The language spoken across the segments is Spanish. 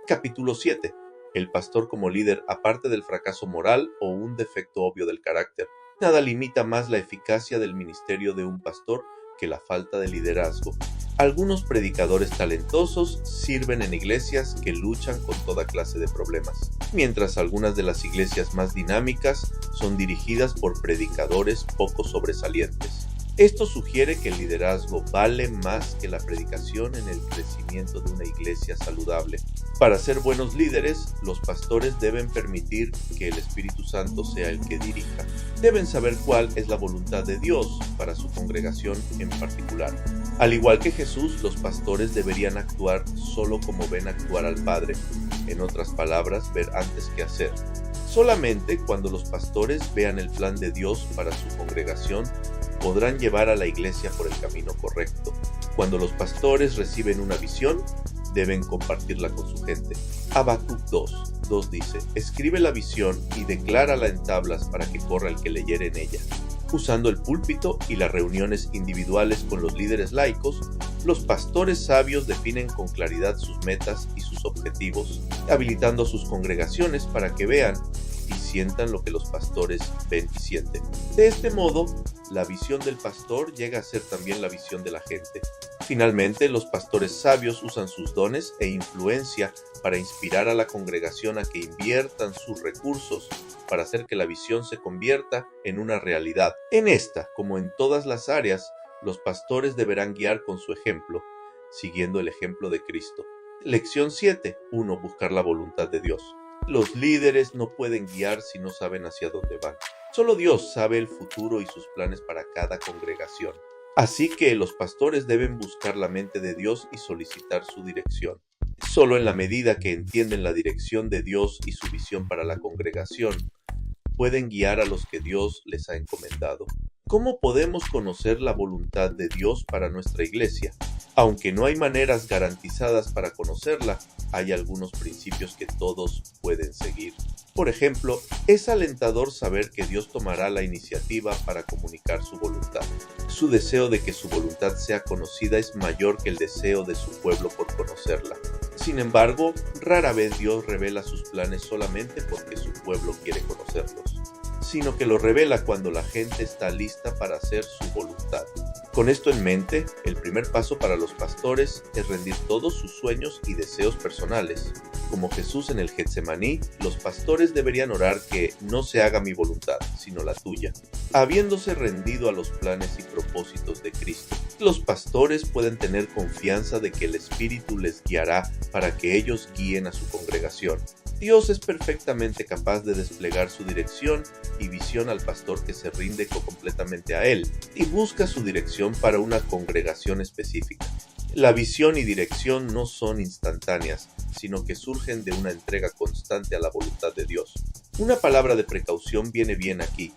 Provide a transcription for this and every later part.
Capítulo 7. El pastor como líder, aparte del fracaso moral o un defecto obvio del carácter. Nada limita más la eficacia del ministerio de un pastor que la falta de liderazgo. Algunos predicadores talentosos sirven en iglesias que luchan con toda clase de problemas, mientras algunas de las iglesias más dinámicas son dirigidas por predicadores poco sobresalientes. Esto sugiere que el liderazgo vale más que la predicación en el crecimiento de una iglesia saludable. Para ser buenos líderes, los pastores deben permitir que el Espíritu Santo sea el que dirija. Deben saber cuál es la voluntad de Dios para su congregación en particular. Al igual que Jesús, los pastores deberían actuar solo como ven actuar al Padre. En otras palabras, ver antes que hacer. Solamente cuando los pastores vean el plan de Dios para su congregación, podrán llevar a la iglesia por el camino correcto. Cuando los pastores reciben una visión, deben compartirla con su gente. Habacuc 2 dice: escribe la visión y declárala en tablas para que corra el que leyere en ella. Usando el púlpito y las reuniones individuales con los líderes laicos, los pastores sabios definen con claridad sus metas y sus objetivos, habilitando sus congregaciones para que vean y sientan lo que los pastores ven y sienten. De este modo, la visión del pastor llega a ser también la visión de la gente. Finalmente, los pastores sabios usan sus dones e influencia para inspirar a la congregación a que inviertan sus recursos para hacer que la visión se convierta en una realidad. En esta, como en todas las áreas, los pastores deberán guiar con su ejemplo, siguiendo el ejemplo de Cristo. Lección 7. 1. Buscar la voluntad de Dios. Los líderes no pueden guiar si no saben hacia dónde van. Solo Dios sabe el futuro y sus planes para cada congregación. Así que los pastores deben buscar la mente de Dios y solicitar su dirección. Solo en la medida que entienden la dirección de Dios y su visión para la congregación, pueden guiar a los que Dios les ha encomendado. ¿Cómo podemos conocer la voluntad de Dios para nuestra iglesia? Aunque no hay maneras garantizadas para conocerla, hay algunos principios que todos pueden seguir. Por ejemplo, es alentador saber que Dios tomará la iniciativa para comunicar su voluntad. Su deseo de que su voluntad sea conocida es mayor que el deseo de su pueblo por conocerla. Sin embargo, rara vez Dios revela sus planes solamente porque su pueblo quiere conocerlos, sino que los revela cuando la gente está lista para hacer su voluntad. Con esto en mente, el primer paso para los pastores es rendir todos sus sueños y deseos personales. Como Jesús en el Getsemaní, los pastores deberían orar que no se haga mi voluntad, sino la tuya, habiéndose rendido a los planes y propósitos de Cristo. Los pastores pueden tener confianza de que el Espíritu les guiará para que ellos guíen a su congregación. Dios es perfectamente capaz de desplegar su dirección y visión al pastor que se rinde completamente a Él y busca su dirección para una congregación específica. La visión y dirección no son instantáneas, sino que surgen de una entrega constante a la voluntad de Dios. Una palabra de precaución viene bien aquí.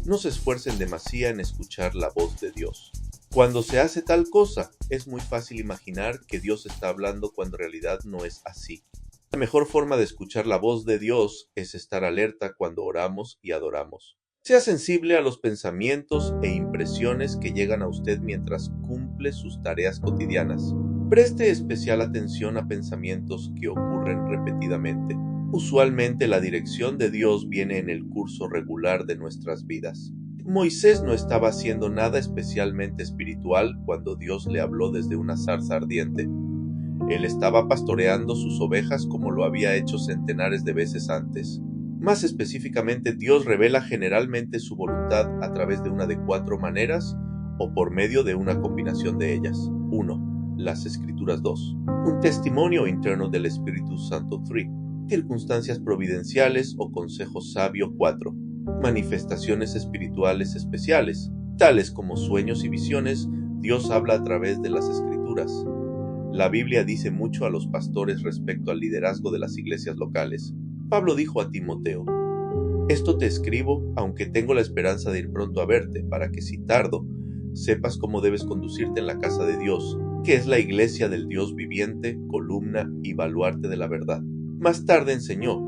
No se esfuercen demasiado en escuchar la voz de Dios. Cuando se hace tal cosa, es muy fácil imaginar que Dios está hablando cuando en realidad no es así. La mejor forma de escuchar la voz de Dios es estar alerta cuando oramos y adoramos. Sea sensible a los pensamientos e impresiones que llegan a usted mientras cumple sus tareas cotidianas. Preste especial atención a pensamientos que ocurren repetidamente. Usualmente la dirección de Dios viene en el curso regular de nuestras vidas. Moisés no estaba haciendo nada especialmente espiritual cuando Dios le habló desde una zarza ardiente. Él estaba pastoreando sus ovejas como lo había hecho centenares de veces antes. Más específicamente, Dios revela generalmente su voluntad a través de una de 4 maneras o por medio de una combinación de ellas. 1. Las Escrituras. 2. Un testimonio interno del Espíritu Santo. 3. Circunstancias providenciales o consejo sabio. 4. Manifestaciones espirituales especiales, tales como sueños y visiones. Dios habla a través de las Escrituras. La Biblia dice mucho a los pastores respecto al liderazgo de las iglesias locales. Pablo dijo a Timoteo: esto te escribo, aunque tengo la esperanza de ir pronto a verte, para que si tardo, sepas cómo debes conducirte en la casa de Dios, que es la iglesia del Dios viviente, columna y baluarte de la verdad. Más tarde enseñó: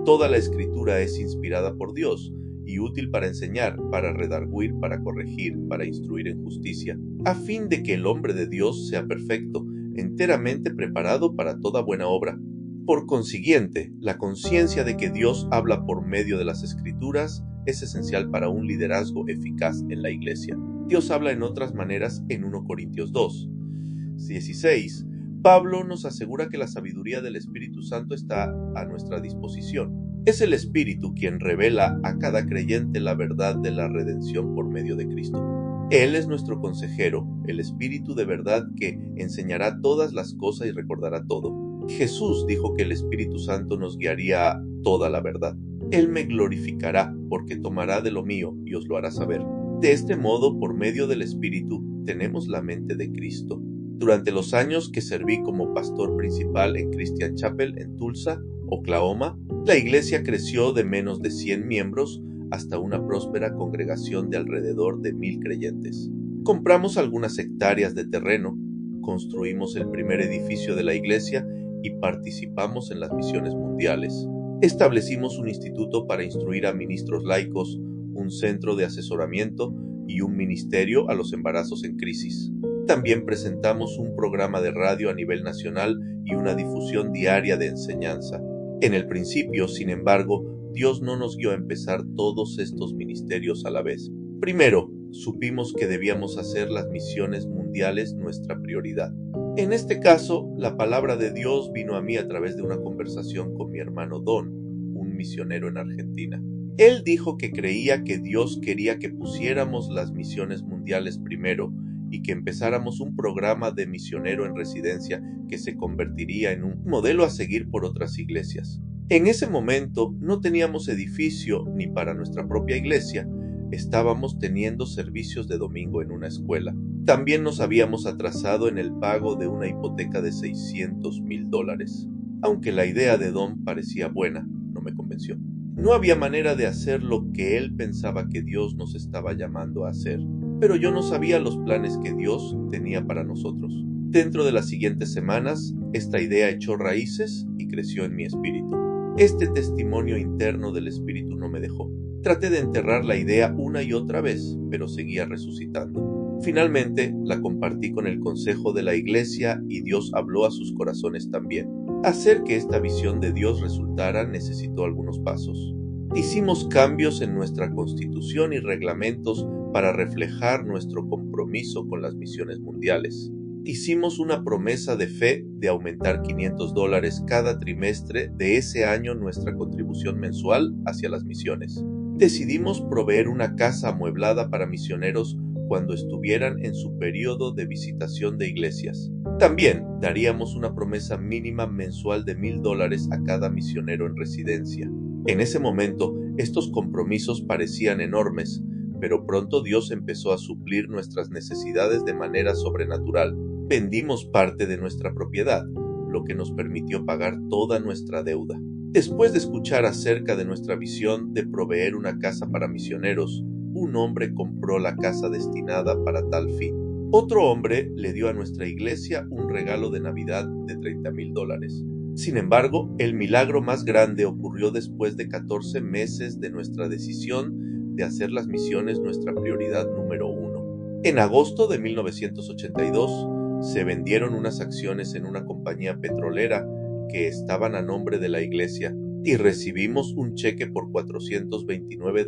toda la Escritura es inspirada por Dios y útil para enseñar, para redarguir, para corregir, para instruir en justicia, a fin de que el hombre de Dios sea perfecto, enteramente preparado para toda buena obra. Por consiguiente, la conciencia de que Dios habla por medio de las Escrituras es esencial para un liderazgo eficaz en la Iglesia. Dios habla en otras maneras en 1 Corintios 2:16. Pablo nos asegura que la sabiduría del Espíritu Santo está a nuestra disposición. Es el Espíritu quien revela a cada creyente la verdad de la redención por medio de Cristo. Él es nuestro consejero, el Espíritu de verdad que enseñará todas las cosas y recordará todo. Jesús dijo que el Espíritu Santo nos guiaría a toda la verdad. Él me glorificará porque tomará de lo mío y os lo hará saber. De este modo, por medio del Espíritu, tenemos la mente de Cristo. Durante los años que serví como pastor principal en Christian Chapel en Tulsa, Oklahoma, la iglesia creció de menos de 100 miembros hasta una próspera congregación de alrededor de 1,000 creyentes. Compramos algunas hectáreas de terreno, construimos el primer edificio de la iglesia y participamos en las misiones mundiales. Establecimos un instituto para instruir a ministros laicos, un centro de asesoramiento y un ministerio a los embarazos en crisis. También presentamos un programa de radio a nivel nacional y una difusión diaria de enseñanza. En el principio, sin embargo, Dios no nos guió a empezar todos estos ministerios a la vez. Primero, supimos que debíamos hacer las misiones mundiales nuestra prioridad. En este caso, la palabra de Dios vino a mí a través de una conversación con mi hermano Don, un misionero en Argentina. Él dijo que creía que Dios quería que pusiéramos las misiones mundiales primero y que empezáramos un programa de misionero en residencia que se convertiría en un modelo a seguir por otras iglesias. En ese momento no teníamos edificio ni para nuestra propia iglesia, estábamos teniendo servicios de domingo en una escuela. También nos habíamos atrasado en el pago de una hipoteca de $600,000. Aunque la idea de Don parecía buena, no me convenció. No había manera de hacer lo que él pensaba que Dios nos estaba llamando a hacer, pero yo no sabía los planes que Dios tenía para nosotros. Dentro de las siguientes semanas, esta idea echó raíces y creció en mi espíritu. Este testimonio interno del espíritu no me dejó. Traté de enterrar la idea una y otra vez, pero seguía resucitando. Finalmente, la compartí con el consejo de la iglesia y Dios habló a sus corazones también. Hacer que esta visión de Dios resultara necesitó algunos pasos. Hicimos cambios en nuestra constitución y reglamentos para reflejar nuestro compromiso con las misiones mundiales. Hicimos una promesa de fe de aumentar $500 cada trimestre de ese año nuestra contribución mensual hacia las misiones. Decidimos proveer una casa amueblada para misioneros cuando estuvieran en su periodo de visitación de iglesias. También daríamos una promesa mínima mensual de $1,000 a cada misionero en residencia. En ese momento, estos compromisos parecían enormes, pero pronto Dios empezó a suplir nuestras necesidades de manera sobrenatural. Vendimos parte de nuestra propiedad, lo que nos permitió pagar toda nuestra deuda. Después de escuchar acerca de nuestra visión de proveer una casa para misioneros, un hombre compró la casa destinada para tal fin. Otro hombre le dio a nuestra iglesia un regalo de Navidad de $30,000. Sin embargo, el milagro más grande ocurrió después de 14 meses de nuestra decisión de hacer las misiones nuestra prioridad número 1. En agosto de 1982, se vendieron unas acciones en una compañía petrolera que estaban a nombre de la iglesia y recibimos un cheque por $429,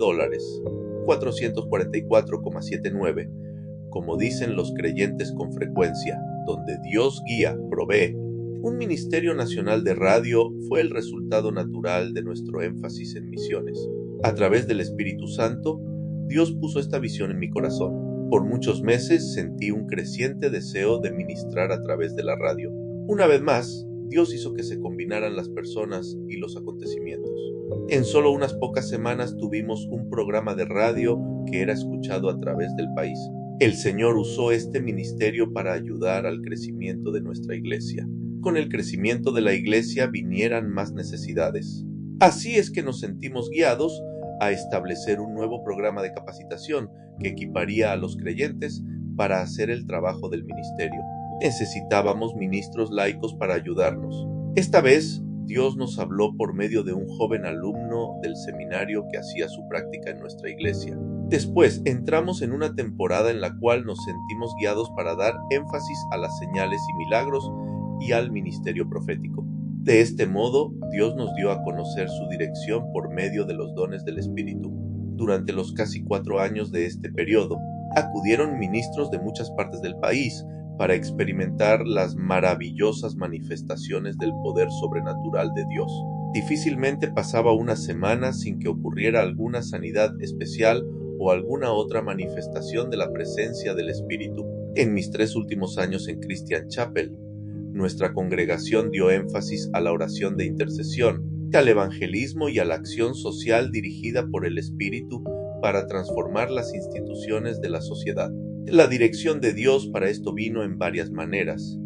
$444,79, como dicen los creyentes con frecuencia, donde Dios guía, provee. Un ministerio nacional de radio fue el resultado natural de nuestro énfasis en misiones. A través del Espíritu Santo, Dios puso esta visión en mi corazón. Por muchos meses sentí un creciente deseo de ministrar a través de la radio. Una vez más, Dios hizo que se combinaran las personas y los acontecimientos. En solo unas pocas semanas tuvimos un programa de radio que era escuchado a través del país. El Señor usó este ministerio para ayudar al crecimiento de nuestra iglesia. Con el crecimiento de la iglesia vinieran más necesidades. Así es que nos sentimos guiados a establecer un nuevo programa de capacitación que equiparía a los creyentes para hacer el trabajo del ministerio. Necesitábamos ministros laicos para ayudarnos. Esta vez, Dios nos habló por medio de un joven alumno del seminario que hacía su práctica en nuestra iglesia. Después, entramos en una temporada en la cual nos sentimos guiados para dar énfasis a las señales y milagros y al ministerio profético. De este modo, Dios nos dio a conocer su dirección por medio de los dones del Espíritu. Durante los casi 4 años de este periodo, acudieron ministros de muchas partes del país para experimentar las maravillosas manifestaciones del poder sobrenatural de Dios. Difícilmente pasaba una semana sin que ocurriera alguna sanidad especial o alguna otra manifestación de la presencia del Espíritu. En mis 3 últimos años en Christian Chapel, nuestra congregación dio énfasis a la oración de intercesión, al evangelismo y a la acción social dirigida por el Espíritu para transformar las instituciones de la sociedad. La dirección de Dios para esto vino en varias maneras.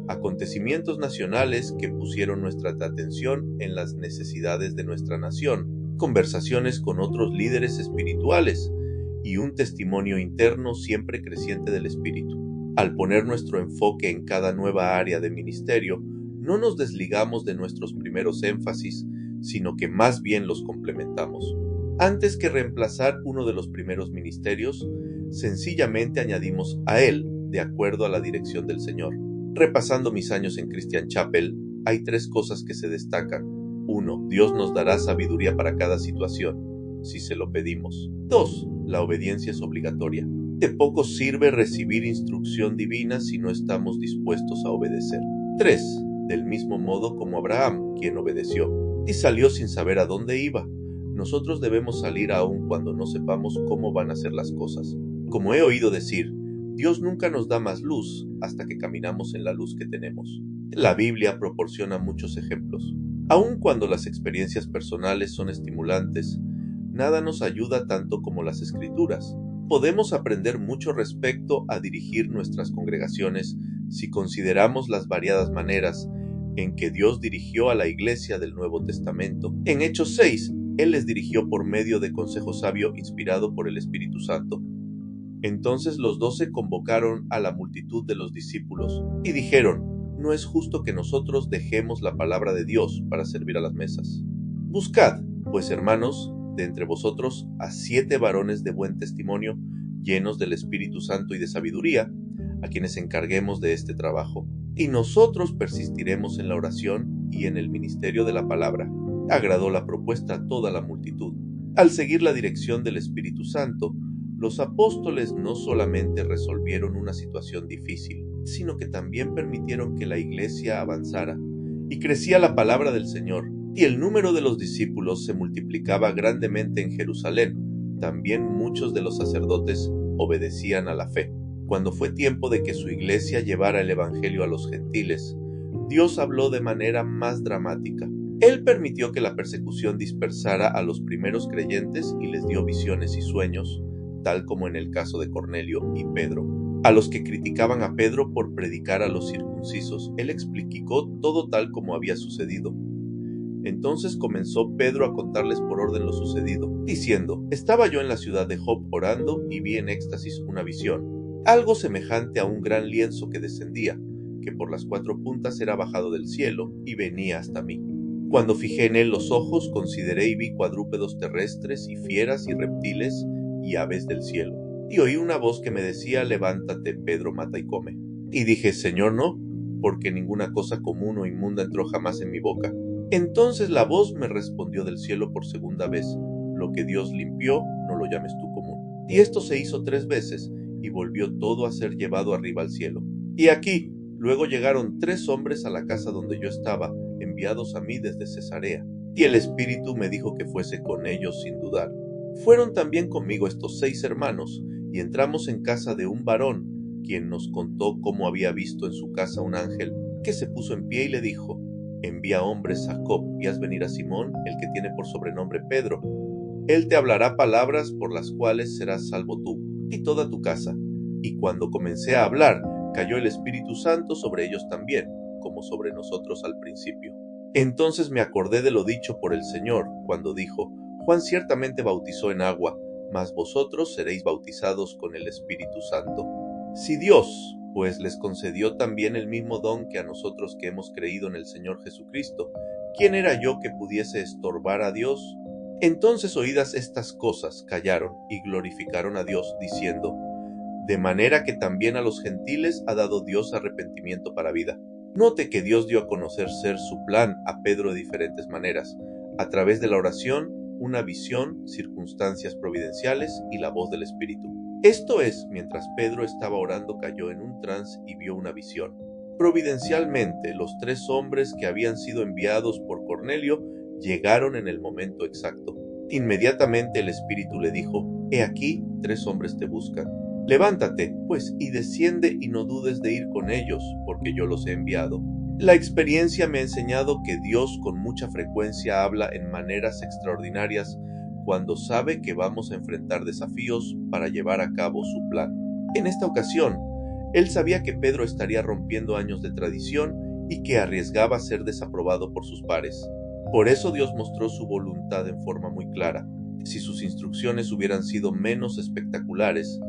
Acontecimientos nacionales que pusieron nuestra atención en las necesidades de nuestra nación, conversaciones con otros líderes espirituales y un testimonio interno siempre creciente del Espíritu. Al poner nuestro enfoque en cada nueva área de ministerio, no nos desligamos de nuestros primeros énfasis, sino que más bien los complementamos. Antes que reemplazar uno de los primeros ministerios, sencillamente añadimos a él de acuerdo a la dirección del Señor. Repasando mis años en Christian Chapel, hay 3 cosas que se destacan. 1. Dios nos dará sabiduría para cada situación, si se lo pedimos. 2. La obediencia es obligatoria. De poco sirve recibir instrucción divina si no estamos dispuestos a obedecer. 3. Del mismo modo como Abraham, quien obedeció, y salió sin saber a dónde iba. Nosotros debemos salir aun cuando no sepamos cómo van a ser las cosas. Como he oído decir, Dios nunca nos da más luz hasta que caminamos en la luz que tenemos. La Biblia proporciona muchos ejemplos. Aun cuando las experiencias personales son estimulantes, nada nos ayuda tanto como las Escrituras. Podemos aprender mucho respecto a dirigir nuestras congregaciones si consideramos las variadas maneras en que Dios dirigió a la iglesia del Nuevo Testamento. En Hechos 6, Él les dirigió por medio de consejo sabio inspirado por el Espíritu Santo. Entonces los 12 convocaron a la multitud de los discípulos y dijeron: no es justo que nosotros dejemos la palabra de Dios para servir a las mesas. Buscad, pues hermanos, de entre vosotros a 7 varones de buen testimonio, llenos del Espíritu Santo y de sabiduría, a quienes encarguemos de este trabajo. Y nosotros persistiremos en la oración y en el ministerio de la palabra. Agradó la propuesta a toda la multitud. Al seguir la dirección del Espíritu Santo, los apóstoles no solamente resolvieron una situación difícil, sino que también permitieron que la iglesia avanzara, y crecía la palabra del Señor, y el número de los discípulos se multiplicaba grandemente en Jerusalén. También muchos de los sacerdotes obedecían a la fe. Cuando fue tiempo de que su iglesia llevara el evangelio a los gentiles, Dios habló de manera más dramática. Él permitió que la persecución dispersara a los primeros creyentes y les dio visiones y sueños, tal como en el caso de Cornelio y Pedro. A los que criticaban a Pedro por predicar a los circuncisos, él explicó todo tal como había sucedido. Entonces comenzó Pedro a contarles por orden lo sucedido, diciendo: estaba yo en la ciudad de Job orando y vi en éxtasis una visión, algo semejante a un gran lienzo que descendía, que por las 4 puntas era bajado del cielo y venía hasta mí. Cuando fijé en él los ojos, consideré y vi cuadrúpedos terrestres y fieras y reptiles y aves del cielo. Y oí una voz que me decía: levántate, Pedro, mata y come. Y dije: Señor, no, porque ninguna cosa común o inmunda entró jamás en mi boca. Entonces la voz me respondió del cielo por segunda vez: lo que Dios limpió, no lo llames tú común. Y esto se hizo 3 veces, y volvió todo a ser llevado arriba al cielo. Y aquí, luego llegaron 3 hombres a la casa donde yo estaba, enviados a mí desde Cesarea. Y el Espíritu me dijo que fuese con ellos sin dudar. Fueron también conmigo estos 6 hermanos, y entramos en casa de un varón, quien nos contó cómo había visto en su casa un ángel, que se puso en pie y le dijo: envía hombres a Job y haz venir a Simón, el que tiene por sobrenombre Pedro. Él te hablará palabras por las cuales serás salvo tú y toda tu casa. Y cuando comencé a hablar, cayó el Espíritu Santo sobre ellos también, como sobre nosotros al principio. Entonces me acordé de lo dicho por el Señor, cuando dijo: Juan ciertamente bautizó en agua, mas vosotros seréis bautizados con el Espíritu Santo. Si Dios, pues, les concedió también el mismo don que a nosotros que hemos creído en el Señor Jesucristo, ¿quién era yo que pudiese estorbar a Dios? Entonces, oídas estas cosas, callaron y glorificaron a Dios, diciendo: de manera que también a los gentiles ha dado Dios arrepentimiento para vida. Note que Dios dio a conocer ser su plan a Pedro de diferentes maneras, a través de la oración, una visión, circunstancias providenciales y la voz del Espíritu. Esto es, mientras Pedro estaba orando cayó en un trance y vio una visión. Providencialmente, los 3 hombres que habían sido enviados por Cornelio llegaron en el momento exacto. Inmediatamente el Espíritu le dijo: «He aquí, 3 hombres te buscan. Levántate, pues, y desciende y no dudes de ir con ellos, porque yo los he enviado». La experiencia me ha enseñado que Dios con mucha frecuencia habla en maneras extraordinarias cuando sabe que vamos a enfrentar desafíos para llevar a cabo su plan. En esta ocasión, él sabía que Pedro estaría rompiendo años de tradición y que arriesgaba ser desaprobado por sus pares. Por eso Dios mostró su voluntad en forma muy clara. Si sus instrucciones hubieran sido menos espectaculares,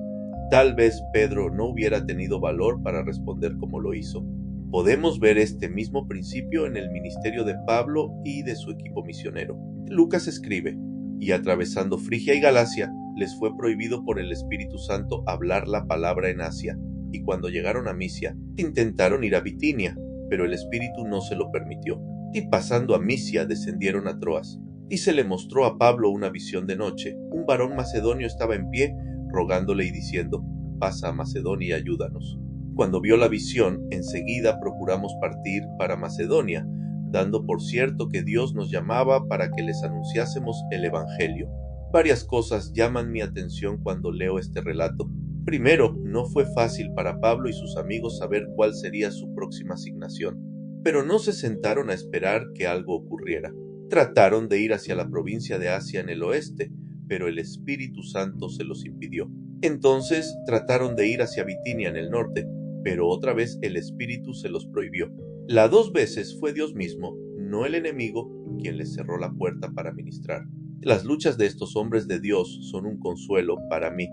tal vez Pedro no hubiera tenido valor para responder como lo hizo. Podemos ver este mismo principio en el ministerio de Pablo y de su equipo misionero. Lucas escribe: «Y atravesando Frigia y Galacia, les fue prohibido por el Espíritu Santo hablar la palabra en Asia. Y cuando llegaron a Misia, intentaron ir a Bitinia, pero el Espíritu no se lo permitió. Y pasando a Misia, descendieron a Troas. Y se le mostró a Pablo una visión de noche. Un varón macedonio estaba en pie, rogándole y diciendo: «Pasa a Macedonia y ayúdanos». Cuando vio la visión, enseguida procuramos partir para Macedonia, dando por cierto que Dios nos llamaba para que les anunciásemos el Evangelio. Varias cosas llaman mi atención cuando leo este relato. Primero, no fue fácil para Pablo y sus amigos saber cuál sería su próxima asignación, pero no se sentaron a esperar que algo ocurriera. Trataron de ir hacia la provincia de Asia en el oeste, pero el Espíritu Santo se los impidió. Entonces trataron de ir hacia Bitinia en el norte, pero otra vez el Espíritu se los prohibió. Las 2 veces fue Dios mismo, no el enemigo, quien les cerró la puerta para ministrar. Las luchas de estos hombres de Dios son un consuelo para mí.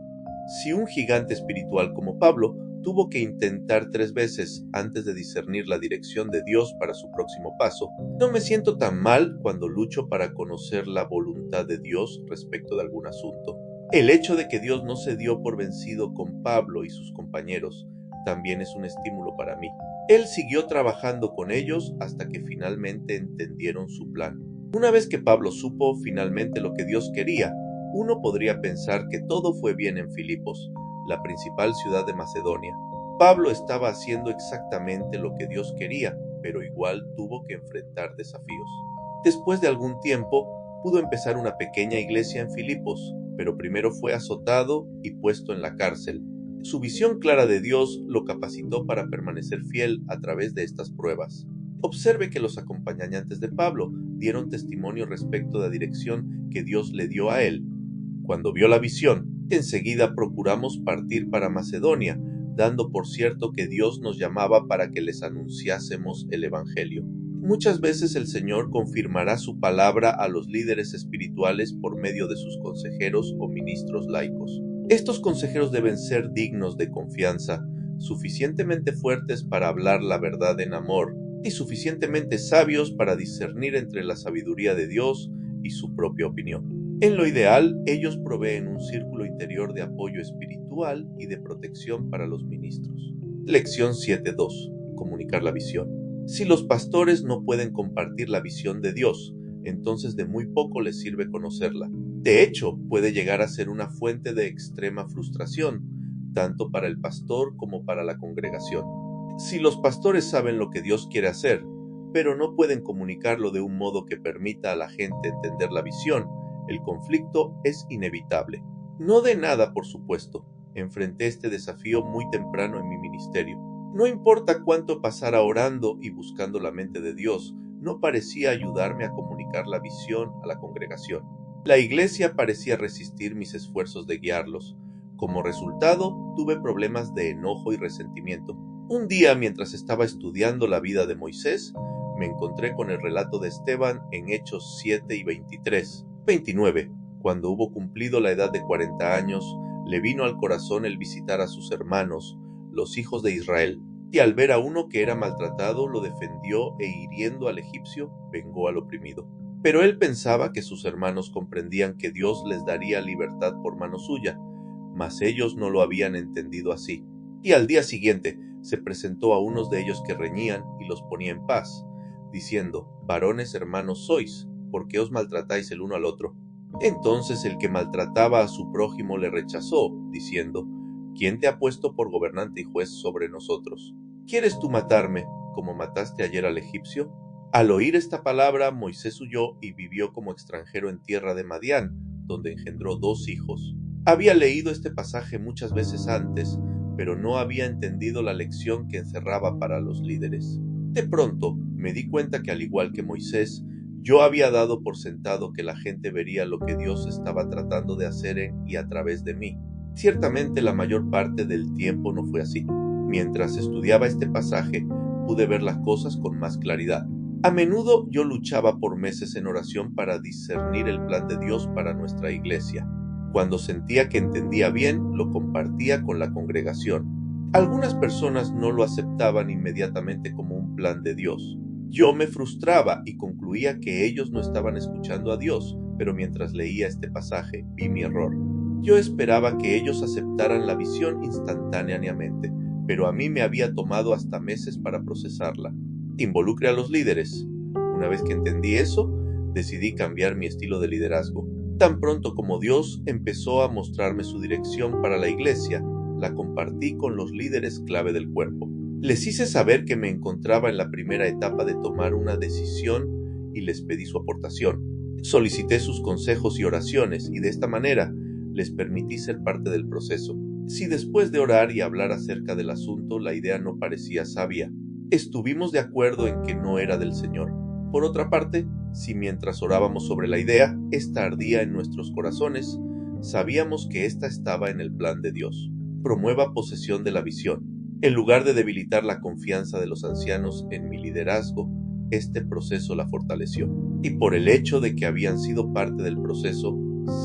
Si un gigante espiritual como Pablo tuvo que intentar 3 veces antes de discernir la dirección de Dios para su próximo paso, no me siento tan mal cuando lucho para conocer la voluntad de Dios respecto de algún asunto. El hecho de que Dios no se dio por vencido con Pablo y sus compañeros también es un estímulo para mí. Él siguió trabajando con ellos hasta que finalmente entendieron su plan. Una vez que Pablo supo finalmente lo que Dios quería, uno podría pensar que todo fue bien en Filipos, la principal ciudad de Macedonia. Pablo estaba haciendo exactamente lo que Dios quería, pero igual tuvo que enfrentar desafíos. Después de algún tiempo, pudo empezar una pequeña iglesia en Filipos, pero primero fue azotado y puesto en la cárcel. Su visión clara de Dios lo capacitó para permanecer fiel a través de estas pruebas. Observe que los acompañantes de Pablo dieron testimonio respecto de la dirección que Dios le dio a él. Cuando vio la visión, enseguida procuramos partir para Macedonia, dando por cierto que Dios nos llamaba para que les anunciásemos el Evangelio. Muchas veces el Señor confirmará su palabra a los líderes espirituales por medio de sus consejeros o ministros laicos. Estos consejeros deben ser dignos de confianza, suficientemente fuertes para hablar la verdad en amor y suficientemente sabios para discernir entre la sabiduría de Dios y su propia opinión. En lo ideal, ellos proveen un círculo interior de apoyo espiritual y de protección para los ministros. Lección 7.2. Comunicar la visión. Si los pastores no pueden compartir la visión de Dios, entonces de muy poco les sirve conocerla. De hecho, puede llegar a ser una fuente de extrema frustración, tanto para el pastor como para la congregación. Si los pastores saben lo que Dios quiere hacer, pero no pueden comunicarlo de un modo que permita a la gente entender la visión, el conflicto es inevitable. No de nada, por supuesto. Enfrenté este desafío muy temprano en mi ministerio. No importa cuánto pasara orando y buscando la mente de Dios, no parecía ayudarme a comunicar la visión a la congregación. La iglesia parecía resistir mis esfuerzos de guiarlos. Como resultado, tuve problemas de enojo y resentimiento. Un día, mientras estaba estudiando la vida de Moisés, me encontré con el relato de Esteban en Hechos 7 y 29. Cuando hubo cumplido la edad de 40 años, le vino al corazón el visitar a sus hermanos, los hijos de Israel, y al ver a uno que era maltratado, lo defendió e hiriendo al egipcio, vengó al oprimido. Pero él pensaba que sus hermanos comprendían que Dios les daría libertad por mano suya, mas ellos no lo habían entendido así. Y al día siguiente se presentó a unos de ellos que reñían y y los ponía en paz, diciendo: varones hermanos sois, ¿por qué os maltratáis el uno al otro? Entonces el que maltrataba a su prójimo le rechazó, diciendo: ¿quién te ha puesto por gobernante y juez sobre nosotros? ¿Quieres tú matarme, como mataste ayer al egipcio? Al oír esta palabra, Moisés huyó y vivió como extranjero en tierra de Madián, donde engendró 2 hijos. Había leído este pasaje muchas veces antes, pero no había entendido la lección que encerraba para los líderes. De pronto, me di cuenta que, al igual que Moisés, yo había dado por sentado que la gente vería lo que Dios estaba tratando de hacer en y a través de mí. Ciertamente, la mayor parte del tiempo no fue así. Mientras estudiaba este pasaje, pude ver las cosas con más claridad. A menudo yo luchaba por meses en oración para discernir el plan de Dios para nuestra iglesia. Cuando sentía que entendía bien, lo compartía con la congregación. Algunas personas no lo aceptaban inmediatamente como un plan de Dios. Yo me frustraba y concluía que ellos no estaban escuchando a Dios, pero mientras leía este pasaje vi mi error. Yo esperaba que ellos aceptaran la visión instantáneamente, pero a mí me había tomado hasta meses para procesarla. Involucre a los líderes. Una vez que entendí eso, decidí cambiar mi estilo de liderazgo. Tan pronto como Dios empezó a mostrarme su dirección para la iglesia, la compartí con los líderes clave del cuerpo. Les hice saber que me encontraba en la primera etapa de tomar una decisión y les pedí su aportación. Solicité sus consejos y oraciones y de esta manera les permití ser parte del proceso. Si después de orar y hablar acerca del asunto la idea no parecía sabia, estuvimos de acuerdo en que no era del Señor. Por otra parte, si mientras orábamos sobre la idea, esta ardía en nuestros corazones, sabíamos que ésta estaba en el plan de Dios. Promueva posesión de la visión. En lugar de debilitar la confianza de los ancianos en mi liderazgo, este proceso la fortaleció. Y por el hecho de que habían sido parte del proceso,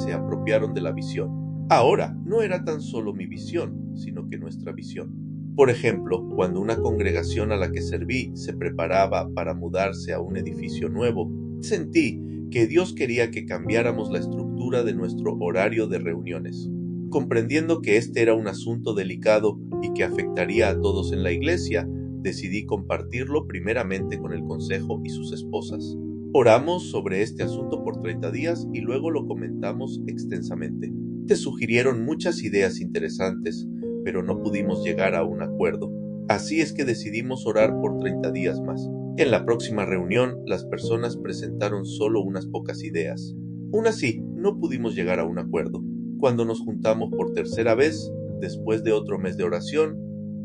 se apropiaron de la visión. Ahora, no era tan solo mi visión, sino que nuestra visión. Por ejemplo, cuando una congregación a la que serví se preparaba para mudarse a un edificio nuevo, sentí que Dios quería que cambiáramos la estructura de nuestro horario de reuniones. Comprendiendo que este era un asunto delicado y que afectaría a todos en la iglesia, decidí compartirlo primeramente con el consejo y sus esposas. Oramos sobre este asunto por 30 días y luego lo comentamos extensamente. Se sugirieron muchas ideas interesantes, pero no pudimos llegar a un acuerdo. Así es que decidimos orar por 30 días más. En la próxima reunión, las personas presentaron solo unas pocas ideas. Aún así, no pudimos llegar a un acuerdo. Cuando nos juntamos por tercera vez, después de otro mes de oración,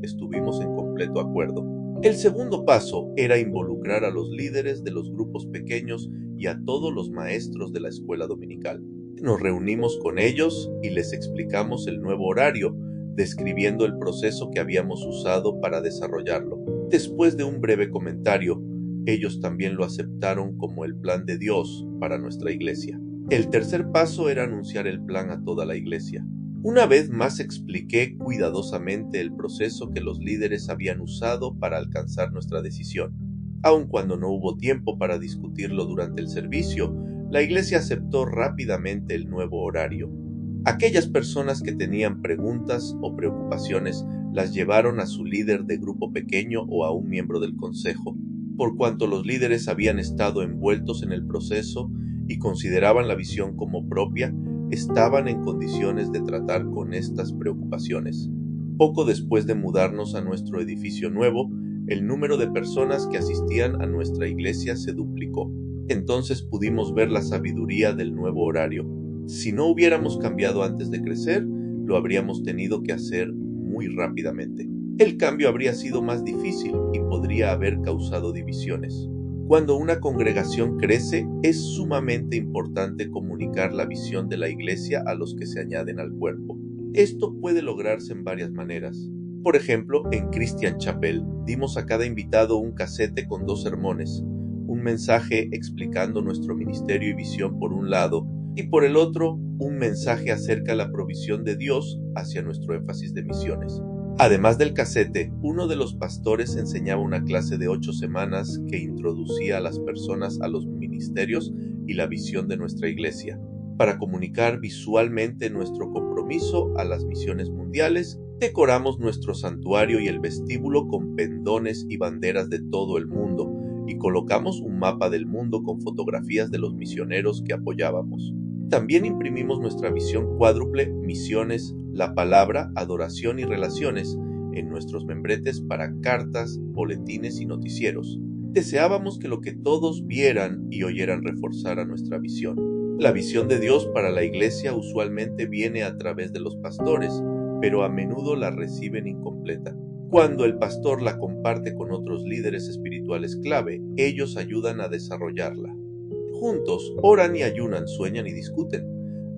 estuvimos en completo acuerdo. El segundo paso era involucrar a los líderes de los grupos pequeños y a todos los maestros de la escuela dominical. Nos reunimos con ellos y les explicamos el nuevo horario, describiendo el proceso que habíamos usado para desarrollarlo. Después de un breve comentario, ellos también lo aceptaron como el plan de Dios para nuestra iglesia. El tercer paso era anunciar el plan a toda la iglesia. Una vez más expliqué cuidadosamente el proceso que los líderes habían usado para alcanzar nuestra decisión. Aun cuando no hubo tiempo para discutirlo durante el servicio, la iglesia aceptó rápidamente el nuevo horario. Aquellas personas que tenían preguntas o preocupaciones las llevaron a su líder de grupo pequeño o a un miembro del consejo. Por cuanto los líderes habían estado envueltos en el proceso y consideraban la visión como propia, estaban en condiciones de tratar con estas preocupaciones. Poco después de mudarnos a nuestro edificio nuevo, el número de personas que asistían a nuestra iglesia se duplicó. Entonces pudimos ver la sabiduría del nuevo horario. Si no hubiéramos cambiado antes de crecer, lo habríamos tenido que hacer muy rápidamente. El cambio habría sido más difícil y podría haber causado divisiones. Cuando una congregación crece, es sumamente importante comunicar la visión de la iglesia a los que se añaden al cuerpo. Esto puede lograrse en varias maneras. Por ejemplo, en Christian Chapel dimos a cada invitado un casete con 2 sermones, un mensaje explicando nuestro ministerio y visión por un lado, y por el otro, un mensaje acerca de la provisión de Dios hacia nuestro énfasis de misiones. Además del casete, uno de los pastores enseñaba una clase de 8 semanas que introducía a las personas a los ministerios y la visión de nuestra iglesia, para comunicar visualmente nuestro compromiso a las misiones mundiales Decoramos nuestro santuario y el vestíbulo con pendones y banderas de todo el mundo, y colocamos un mapa del mundo con fotografías de los misioneros que apoyábamos. También imprimimos nuestra visión cuádruple, misiones, la palabra, adoración y relaciones, en nuestros membretes para cartas, boletines y noticieros. Deseábamos que lo que todos vieran y oyeran reforzara nuestra visión. La visión de Dios para la iglesia usualmente viene a través de los pastores, pero a menudo la reciben incompleta. Cuando el pastor la comparte con otros líderes espirituales clave, ellos ayudan a desarrollarla. Juntos, oran y ayunan, sueñan y discuten,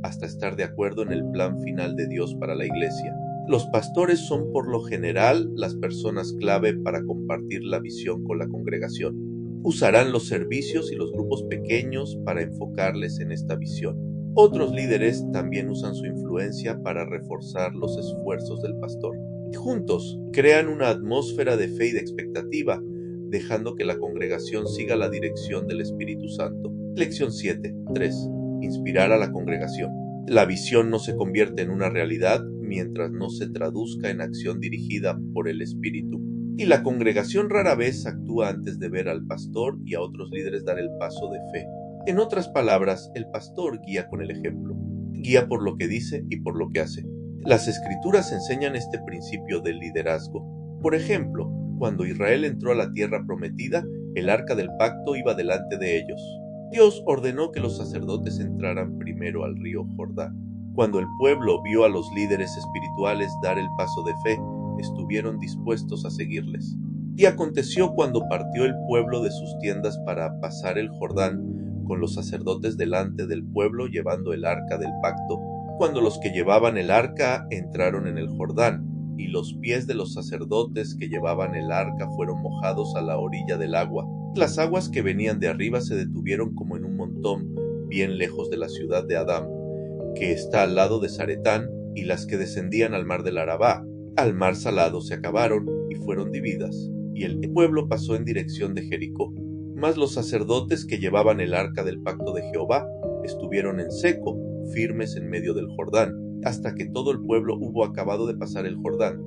hasta estar de acuerdo en el plan final de Dios para la iglesia. Los pastores son por lo general las personas clave para compartir la visión con la congregación. Usarán los servicios y los grupos pequeños para enfocarles en esta visión. Otros líderes también usan su influencia para reforzar los esfuerzos del pastor. Juntos, crean una atmósfera de fe y de expectativa, dejando que la congregación siga la dirección del Espíritu Santo. Lección 7.3. Inspirar a la congregación. La visión no se convierte en una realidad mientras no se traduzca en acción dirigida por el Espíritu. Y la congregación rara vez actúa antes de ver al pastor y a otros líderes dar el paso de fe. En otras palabras, el pastor guía con el ejemplo. Guía por lo que dice y por lo que hace. Las Escrituras enseñan este principio del liderazgo. Por ejemplo, cuando Israel entró a la tierra prometida, el arca del pacto iba delante de ellos. Dios ordenó que los sacerdotes entraran primero al río Jordán. Cuando el pueblo vio a los líderes espirituales dar el paso de fe, estuvieron dispuestos a seguirles. Y aconteció cuando partió el pueblo de sus tiendas para pasar el Jordán, con los sacerdotes delante del pueblo llevando el arca del pacto, cuando los que llevaban el arca entraron en el Jordán, y los pies de los sacerdotes que llevaban el arca fueron mojados a la orilla del agua. Las aguas que venían de arriba se detuvieron como en un montón, bien lejos de la ciudad de Adám, que está al lado de Zaretán, y las que descendían al mar del Arabá, al mar salado, se acabaron y fueron divididas, y el pueblo pasó en dirección de Jericó. Mas los sacerdotes que llevaban el arca del pacto de Jehová estuvieron en seco, firmes en medio del Jordán, hasta que todo el pueblo hubo acabado de pasar el Jordán,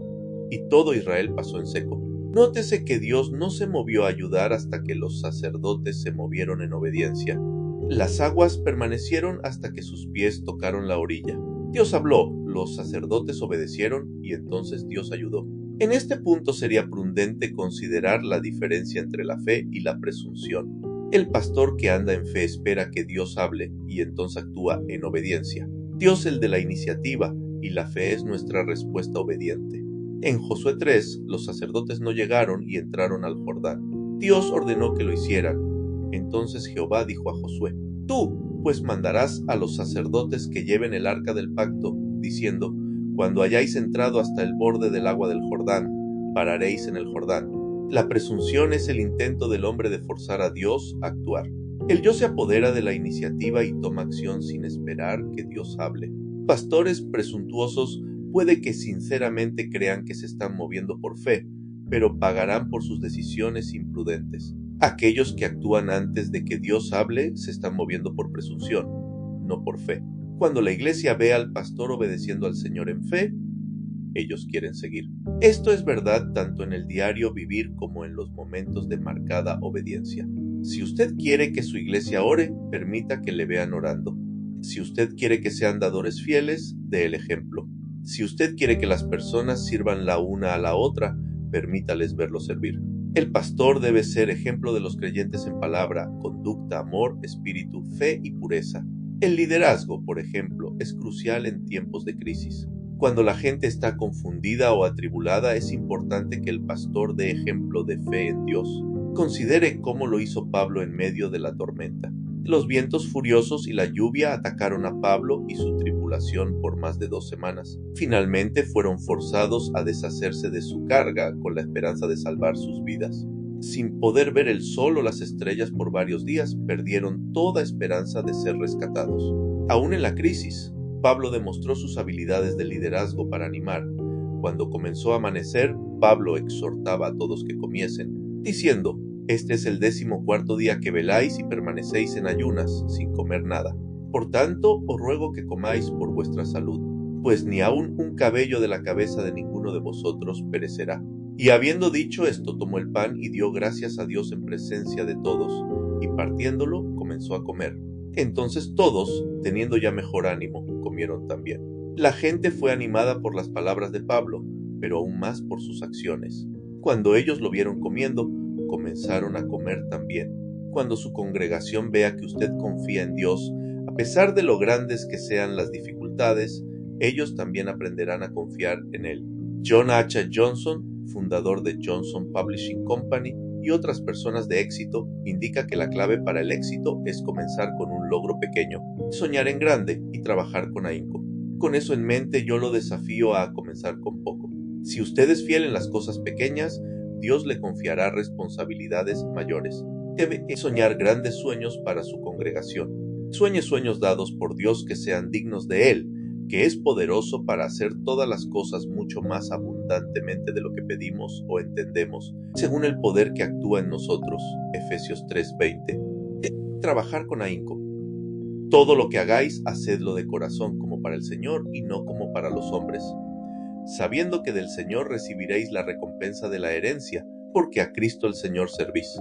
y todo Israel pasó en seco. Nótese que Dios no se movió a ayudar hasta que los sacerdotes se movieron en obediencia. Las aguas permanecieron hasta que sus pies tocaron la orilla. Dios habló, los sacerdotes obedecieron y entonces Dios ayudó. En este punto sería prudente considerar la diferencia entre la fe y la presunción. El pastor que anda en fe espera que Dios hable y entonces actúa en obediencia. Dios el de la iniciativa y la fe es nuestra respuesta obediente. En Josué 3, los sacerdotes no llegaron y entraron al Jordán. Dios ordenó que lo hicieran. Entonces Jehová dijo a Josué: Tú, pues mandarás a los sacerdotes que lleven el arca del pacto, diciendo: Cuando hayáis entrado hasta el borde del agua del Jordán, pararéis en el Jordán. La presunción es el intento del hombre de forzar a Dios a actuar. El yo se apodera de la iniciativa y toma acción sin esperar que Dios hable. Pastores presuntuosos puede que sinceramente crean que se están moviendo por fe, pero pagarán por sus decisiones imprudentes. Aquellos que actúan antes de que Dios hable se están moviendo por presunción, no por fe. Cuando la iglesia ve al pastor obedeciendo al Señor en fe, ellos quieren seguir. Esto es verdad tanto en el diario vivir como en los momentos de marcada obediencia. Si usted quiere que su iglesia ore, permita que le vean orando. Si usted quiere que sean dadores fieles, dé el ejemplo. Si usted quiere que las personas sirvan la una a la otra, permítales verlo servir. El pastor debe ser ejemplo de los creyentes en palabra, conducta, amor, espíritu, fe y pureza. El liderazgo, por ejemplo, es crucial en tiempos de crisis. Cuando la gente está confundida o atribulada, es importante que el pastor dé ejemplo de fe en Dios. Considere cómo lo hizo Pablo en medio de la tormenta. Los vientos furiosos y la lluvia atacaron a Pablo y su tripulación por más de 2 semanas. Finalmente fueron forzados a deshacerse de su carga con la esperanza de salvar sus vidas. Sin poder ver el sol o las estrellas por varios días, perdieron toda esperanza de ser rescatados. Aún en la crisis, Pablo demostró sus habilidades de liderazgo para animar. Cuando comenzó a amanecer, Pablo exhortaba a todos que comiesen, diciendo: Este es el 14º día que veláis y permanecéis en ayunas, sin comer nada. Por tanto, os ruego que comáis por vuestra salud. pues ni aun un cabello de la cabeza de ninguno de vosotros perecerá. Y habiendo dicho esto, tomó el pan y dio gracias a Dios en presencia de todos, y partiéndolo, comenzó a comer. Entonces todos, teniendo ya mejor ánimo, comieron también. La gente fue animada por las palabras de Pablo, pero aún más por sus acciones. Cuando ellos lo vieron comiendo, comenzaron a comer también. Cuando su congregación vea que usted confía en Dios, a pesar de lo grandes que sean las dificultades, ellos también aprenderán a confiar en Él. John H. Johnson, fundador de Johnson Publishing Company, y otras personas de éxito, indica que la clave para el éxito es comenzar con un logro pequeño, soñar en grande y trabajar con ahínco. Con eso en mente, yo lo desafío a comenzar con poco. Si usted es fiel en las cosas pequeñas, Dios le confiará responsabilidades mayores. Debe soñar grandes sueños para su congregación. Sueñe sueños dados por Dios que sean dignos de Él, que es poderoso para hacer todas las cosas mucho más abundantemente de lo que pedimos o entendemos, según el poder que actúa en nosotros. Efesios 3:20. Trabajar con ahínco. Todo lo que hagáis, hacedlo de corazón como para el Señor y no como para los hombres, sabiendo que del Señor recibiréis la recompensa de la herencia, porque a Cristo el Señor servís.